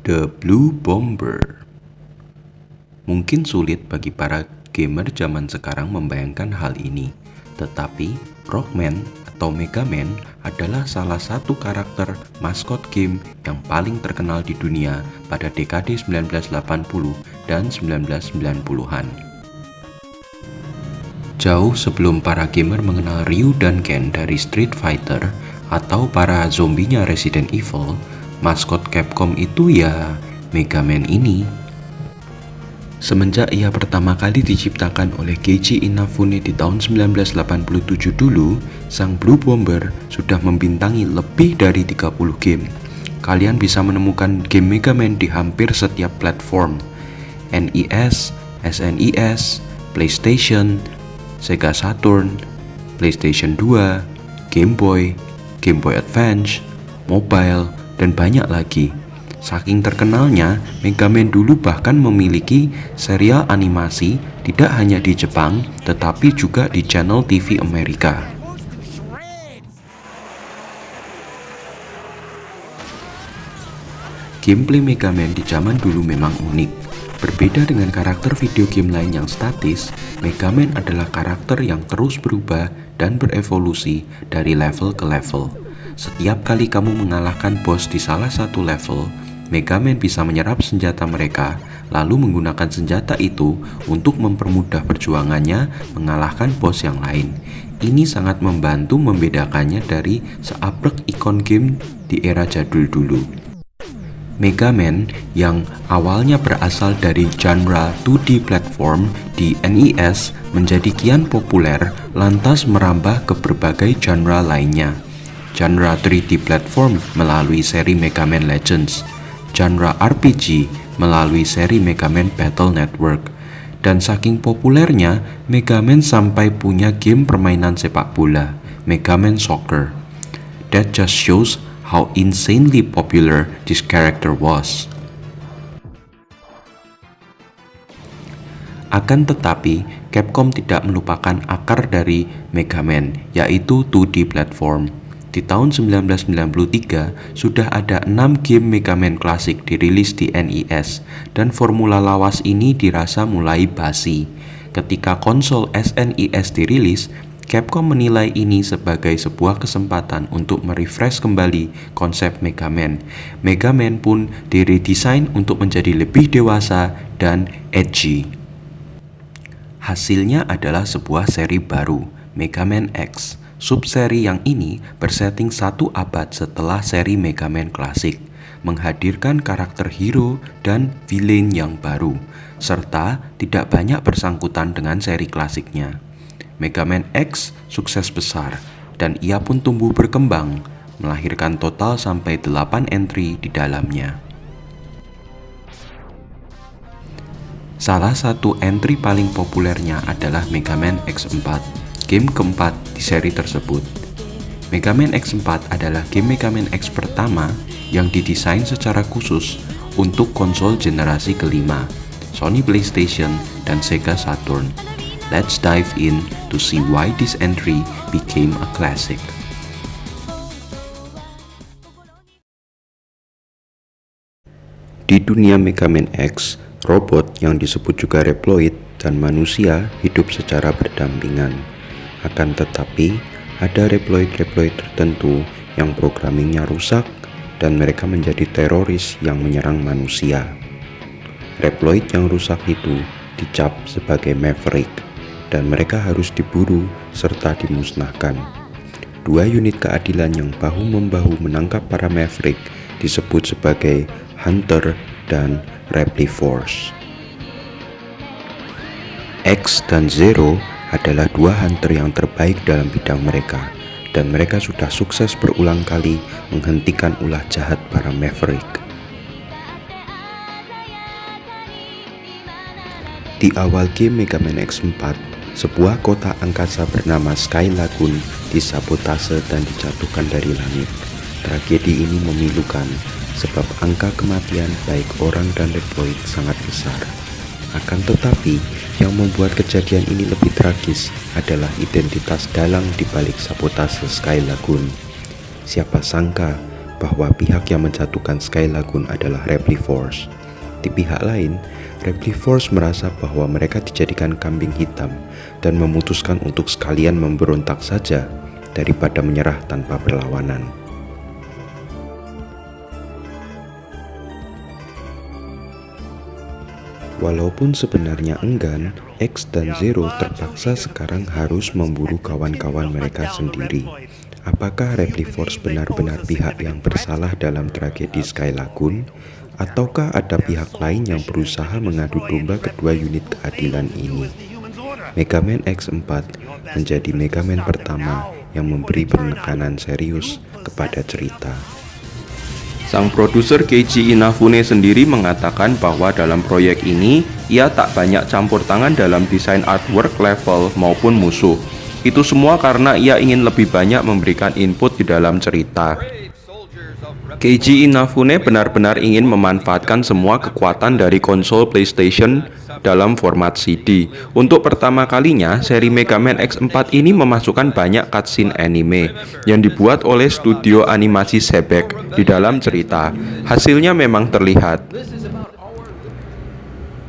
The Blue Bomber. Mungkin sulit bagi para gamer zaman sekarang membayangkan hal ini, tetapi Rockman atau Mega Man adalah salah satu karakter maskot game yang paling terkenal di dunia pada dekade 1980 dan 1990-an. Jauh sebelum para gamer mengenal Ryu dan Ken dari Street Fighter atau para zombinya Resident Evil, maskot Capcom itu ya Mega Man ini. Semenjak ia pertama kali diciptakan oleh Keiji Inafune di tahun 1987 dulu, sang Blue Bomber sudah membintangi lebih dari 30 game. Kalian bisa menemukan game Mega Man di hampir setiap platform: NES, SNES, PlayStation, Sega Saturn, PlayStation 2, Game Boy Advance, mobile, dan banyak lagi. Saking terkenalnya, Mega Man dulu bahkan memiliki serial animasi tidak hanya di Jepang, tetapi juga di channel TV Amerika. Gameplay Mega Man di zaman dulu memang unik. Berbeda dengan karakter video game lain yang statis, Mega Man adalah karakter yang terus berubah dan berevolusi dari level ke level. Setiap kali kamu mengalahkan bos di salah satu level, Mega Man bisa menyerap senjata mereka, lalu menggunakan senjata itu untuk mempermudah perjuangannya mengalahkan bos yang lain. Ini sangat membantu membedakannya dari seabrek ikon game di era jadul dulu. Mega Man yang awalnya berasal dari genre 2D platform di NES menjadi kian populer lantas merambah ke berbagai genre lainnya. Genre 3D platform melalui seri Mega Man Legends, genre RPG melalui seri Mega Man Battle Network, dan saking populernya Mega Man sampai punya game permainan sepak bola, Mega Man Soccer. That just shows how insanely popular this character was. Akan tetapi, Capcom tidak melupakan akar dari Mega Man, yaitu 2D platform. Di tahun 1993, sudah ada 6 game Mega Man klasik dirilis di NES, dan formula lawas ini dirasa mulai basi. Ketika konsol SNES dirilis, Capcom menilai ini sebagai sebuah kesempatan untuk merefresh kembali konsep Mega Man. Mega Man pun diredesain untuk menjadi lebih dewasa dan edgy. Hasilnya adalah sebuah seri baru, Mega Man X. Subseri yang ini bersetting 1 abad setelah seri Mega Man klasik, menghadirkan karakter hero dan villain yang baru, serta tidak banyak bersangkutan dengan seri klasiknya. Mega Man X sukses besar, dan ia pun tumbuh berkembang, melahirkan total sampai 8 entry di dalamnya. Salah satu entry paling populernya adalah Mega Man X4, game keempat di seri tersebut. Mega Man X4 adalah game Mega Man X pertama yang didesain secara khusus untuk konsol generasi kelima, Sony PlayStation dan Sega Saturn. Let's dive in to see why this entry became a classic. Di dunia Mega Man X, robot yang disebut juga Reploid dan manusia hidup secara berdampingan. Akan tetapi, ada Reploid-Reploid tertentu yang programmingnya rusak dan mereka menjadi teroris yang menyerang manusia. Reploid yang rusak itu dicap sebagai Maverick, dan mereka harus diburu serta dimusnahkan. 2 unit keadilan yang bahu-membahu menangkap para Maverick disebut sebagai Hunter dan Repliforce. X dan Zero adalah 2 Hunter yang terbaik dalam bidang mereka, dan mereka sudah sukses berulang kali menghentikan ulah jahat para Maverick. Di awal game Mega Man X4, sebuah kota angkasa bernama Sky Lagoon disabotase dan dijatuhkan dari langit. Tragedi ini memilukan, sebab angka kematian baik orang dan Reploid sangat besar. Akan tetapi, yang membuat kejadian ini lebih tragis adalah identitas dalang di balik sabotase Sky Lagoon. Siapa sangka bahwa pihak yang menjatuhkan Sky Lagoon adalah RepliForce. Di pihak lain, RepliForce merasa bahwa mereka dijadikan kambing hitam dan memutuskan untuk sekalian memberontak saja daripada menyerah tanpa perlawanan. Walaupun sebenarnya enggan, X dan Zero terpaksa sekarang harus memburu kawan-kawan mereka sendiri. Apakah RepliForce benar-benar pihak yang bersalah dalam tragedi Sky Lagoon? Ataukah ada pihak lain yang berusaha mengadu domba kedua unit keadilan ini? Mega Man X4 menjadi Mega Man pertama yang memberi penekanan serius kepada cerita. Sang produser Keiji Inafune sendiri mengatakan bahwa dalam proyek ini, ia tak banyak campur tangan dalam desain artwork, level, maupun musuh. Itu semua karena ia ingin lebih banyak memberikan input di dalam cerita. Keiji Inafune benar-benar ingin memanfaatkan semua kekuatan dari konsol PlayStation dalam format CD. Untuk pertama kalinya, seri Mega Man X4 ini memasukkan banyak cutscene anime yang dibuat oleh studio animasi Sebek di dalam cerita. Hasilnya memang terlihat.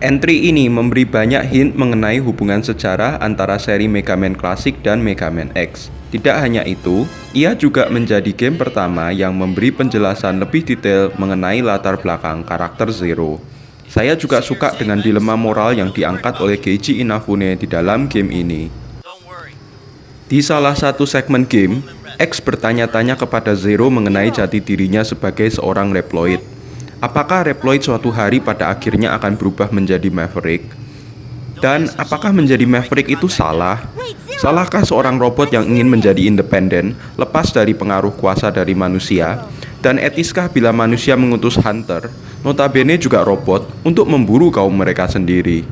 Entry ini memberi banyak hint mengenai hubungan sejarah antara seri Mega Man klasik dan Mega Man X. Tidak hanya itu, ia juga menjadi game pertama yang memberi penjelasan lebih detail mengenai latar belakang karakter Zero. Saya juga suka dengan dilema moral yang diangkat oleh Keiji Inafune di dalam game ini. Di salah satu segmen game, X bertanya-tanya kepada Zero mengenai jati dirinya sebagai seorang Reploid. Apakah Reploid suatu hari pada akhirnya akan berubah menjadi Maverick? Dan apakah menjadi Maverick itu salah? Salahkah seorang robot yang ingin menjadi independen, lepas dari pengaruh kuasa dari manusia? Dan etiskah bila manusia mengutus Hunter, notabene juga robot, untuk memburu kaum mereka sendiri?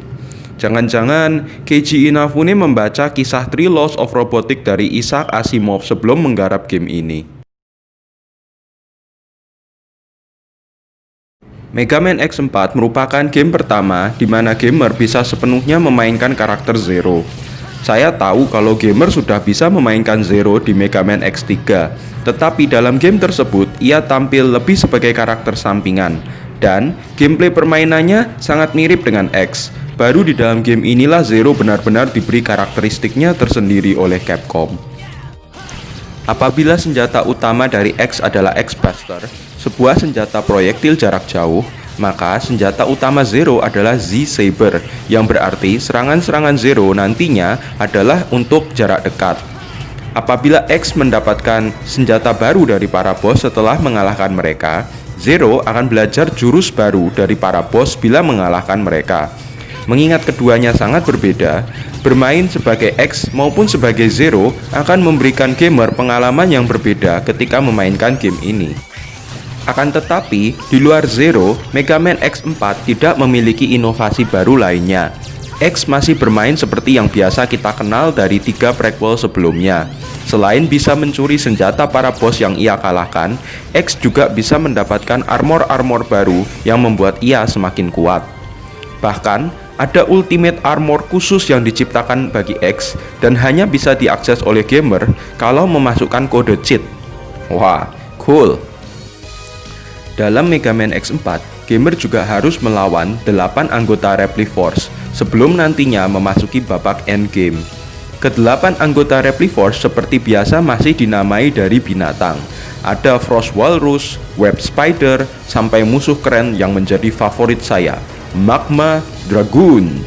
Jangan-jangan Keiji Inafune membaca kisah Three Laws of Robotics dari Isaac Asimov sebelum menggarap game ini. Mega Man X4 merupakan game pertama di mana gamer bisa sepenuhnya memainkan karakter Zero. Saya tahu kalau gamer sudah bisa memainkan Zero di Mega Man X3, tetapi dalam game tersebut ia tampil lebih sebagai karakter sampingan, dan gameplay permainannya sangat mirip dengan X. Baru di dalam game inilah Zero benar-benar diberi karakteristiknya tersendiri oleh Capcom. Apabila senjata utama dari X adalah X-Buster, sebuah senjata proyektil jarak jauh, maka senjata utama Zero adalah Z-Saber, yang berarti serangan-serangan Zero nantinya adalah untuk jarak dekat. Apabila X mendapatkan senjata baru dari para bos setelah mengalahkan mereka, Zero akan belajar jurus baru dari para bos bila mengalahkan mereka. Mengingat keduanya sangat berbeda, bermain sebagai X maupun sebagai Zero akan memberikan gamer pengalaman yang berbeda ketika memainkan game ini. Akan tetapi, di luar Zero, Mega Man X4 tidak memiliki inovasi baru lainnya. X masih bermain seperti yang biasa kita kenal dari 3 prequel sebelumnya. Selain bisa mencuri senjata para bos yang ia kalahkan, X juga bisa mendapatkan armor-armor baru yang membuat ia semakin kuat. Bahkan, ada ultimate armor khusus yang diciptakan bagi X dan hanya bisa diakses oleh gamer kalau memasukkan kode cheat. Wah, cool. Dalam Mega Man X4, gamer juga harus melawan 8 anggota RepliForce sebelum nantinya memasuki babak endgame. Ke-8 anggota RepliForce seperti biasa masih dinamai dari binatang. Ada Frost Walrus, Web Spider, sampai musuh keren yang menjadi favorit saya, Magma Dragoon.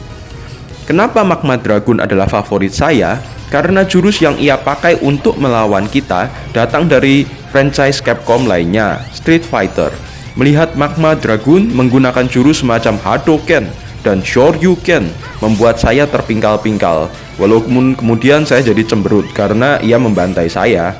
Kenapa Magma Dragoon adalah favorit saya? Karena jurus yang ia pakai untuk melawan kita datang dari franchise Capcom lainnya, Street Fighter. Melihat Magma Dragoon menggunakan jurus semacam Hadouken dan Shoryuken membuat saya terpingkal-pingkal. Walaupun kemudian saya jadi cemberut karena ia membantai saya.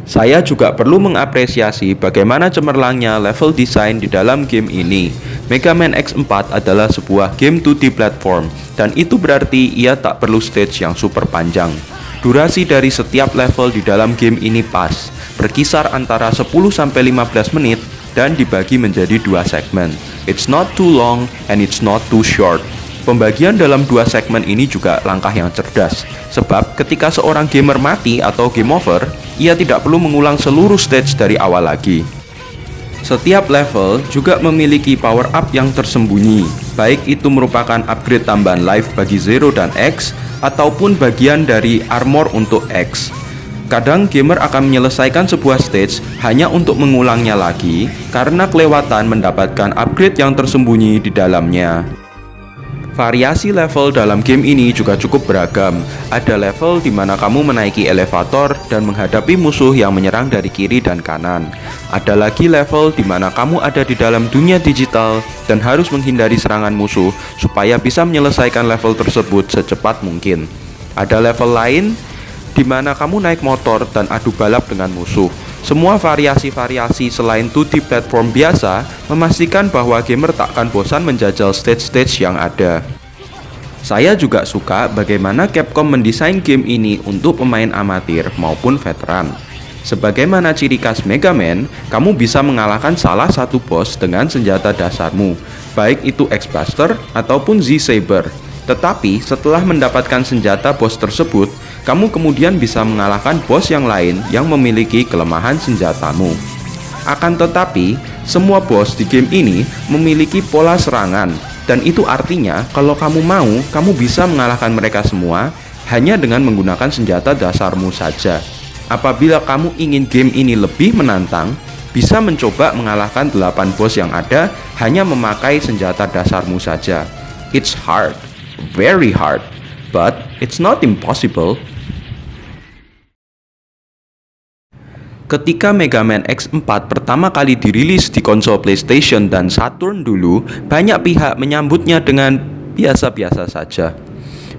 Saya juga perlu mengapresiasi bagaimana cemerlangnya level design di dalam game ini. Mega Man X4 adalah sebuah game 2D platform, dan itu berarti ia tak perlu stage yang super panjang. Durasi dari setiap level di dalam game ini pas, berkisar antara 10-15 menit dan dibagi menjadi 2 segmen. It's not too long and it's not too short. Pembagian dalam 2 segmen ini juga langkah yang cerdas, sebab ketika seorang gamer mati atau game over, ia tidak perlu mengulang seluruh stage dari awal lagi. Setiap level juga memiliki power up yang tersembunyi, baik itu merupakan upgrade tambahan life bagi Zero dan X, ataupun bagian dari armor untuk X. Kadang gamer akan menyelesaikan sebuah stage hanya untuk mengulangnya lagi karena kelewatan mendapatkan upgrade yang tersembunyi di dalamnya. Variasi level dalam game ini juga cukup beragam. Ada level di mana kamu menaiki elevator dan menghadapi musuh yang menyerang dari kiri dan kanan. Ada lagi level di mana kamu ada di dalam dunia digital dan harus menghindari serangan musuh supaya bisa menyelesaikan level tersebut secepat mungkin. Ada level lain di mana kamu naik motor dan adu balap dengan musuh. Semua variasi-variasi selain 2D platform biasa memastikan bahwa gamer tak akan bosan menjajal stage-stage yang ada. Saya juga suka bagaimana Capcom mendesain game ini untuk pemain amatir maupun veteran. Sebagaimana ciri khas Mega Man, kamu bisa mengalahkan salah satu boss dengan senjata dasarmu, baik itu X-Buster ataupun Z-Saber. Tetapi setelah mendapatkan senjata boss tersebut, kamu kemudian bisa mengalahkan boss yang lain yang memiliki kelemahan senjatamu. Akan tetapi, semua boss di game ini memiliki pola serangan, dan itu artinya kalau kamu mau, kamu bisa mengalahkan mereka semua hanya dengan menggunakan senjata dasarmu saja. Apabila kamu ingin game ini lebih menantang, bisa mencoba mengalahkan 8 boss yang ada hanya memakai senjata dasarmu saja. It's hard, very hard, but it's not impossible. Ketika Mega Man X4 pertama kali dirilis di konsol PlayStation dan Saturn dulu, banyak pihak menyambutnya dengan biasa-biasa saja.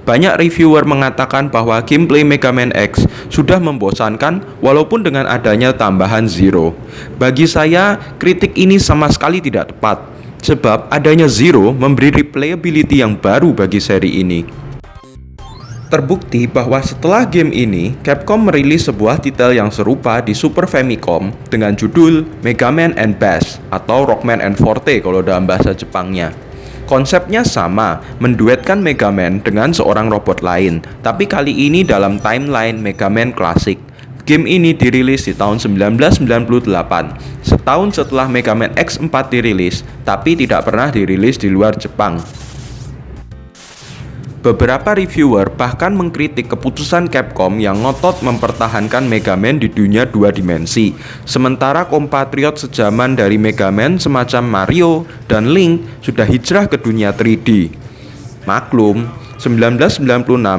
Banyak reviewer mengatakan bahwa gameplay Mega Man X sudah membosankan walaupun dengan adanya tambahan Zero. Bagi saya, kritik ini sama sekali tidak tepat, sebab adanya Zero memberi replayability yang baru bagi seri ini. Terbukti bahwa setelah game ini, Capcom merilis sebuah titel yang serupa di Super Famicom dengan judul Mega Man and Bass atau Rockman and Forte kalau dalam bahasa Jepangnya. Konsepnya sama, menduetkan Mega Man dengan seorang robot lain, tapi kali ini dalam timeline Mega Man klasik. Game ini dirilis di tahun 1998, setahun setelah Mega Man X4 dirilis, tapi tidak pernah dirilis di luar Jepang. Beberapa reviewer bahkan mengkritik keputusan Capcom yang ngotot mempertahankan Mega Man di dunia 2 dimensi, sementara kompatriot sejaman dari Mega Man semacam Mario dan Link sudah hijrah ke dunia 3D. Maklum, 1996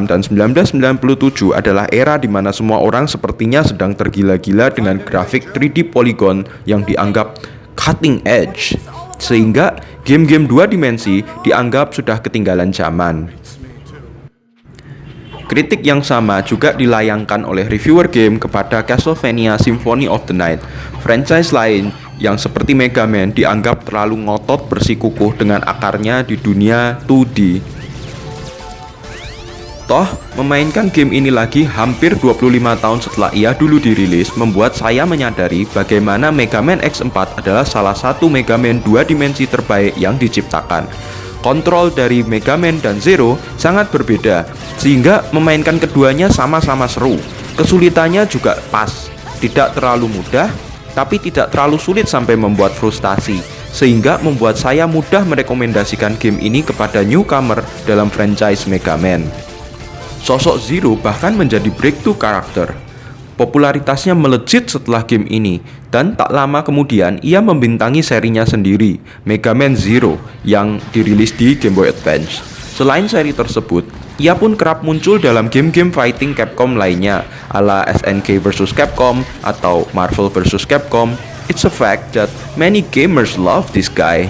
dan 1997 adalah era di mana semua orang sepertinya sedang tergila-gila dengan grafik 3D polygon yang dianggap cutting edge, sehingga game-game 2 dimensi dianggap sudah ketinggalan zaman. Kritik yang sama juga dilayangkan oleh reviewer game kepada Castlevania Symphony of the Night. Franchise lain yang seperti Mega Man dianggap terlalu ngotot bersikukuh dengan akarnya di dunia 2D. Toh, memainkan game ini lagi hampir 25 tahun setelah ia dulu dirilis membuat saya menyadari bagaimana Mega Man X4 adalah salah satu Mega Man 2 dimensi terbaik yang diciptakan. Kontrol dari Mega Man dan Zero sangat berbeda, sehingga memainkan keduanya sama-sama seru. Kesulitannya juga pas, tidak terlalu mudah, tapi tidak terlalu sulit sampai membuat frustasi, sehingga membuat saya mudah merekomendasikan game ini kepada newcomer dalam franchise Mega Man. Sosok Zero bahkan menjadi breakthrough karakter. Popularitasnya melejit setelah game ini, dan tak lama kemudian ia membintangi serinya sendiri, Mega Man Zero, yang dirilis di Game Boy Advance. Selain seri tersebut, ia pun kerap muncul dalam game-game fighting Capcom lainnya, ala SNK vs Capcom atau Marvel vs Capcom. It's a fact that many gamers love this guy.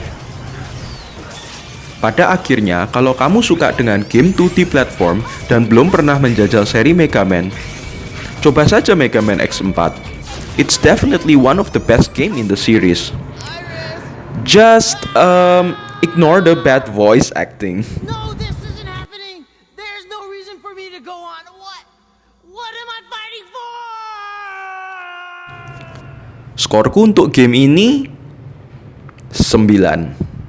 Pada akhirnya, kalau kamu suka dengan game 2D platform dan belum pernah menjajal seri Mega Man, coba saja Mega Man X4. It's definitely one of the best game in the series. Just ignore the bad voice acting. No, this isn't happening. There's no reason for me to go on. What am I fighting for? Skorku untuk game ini 9.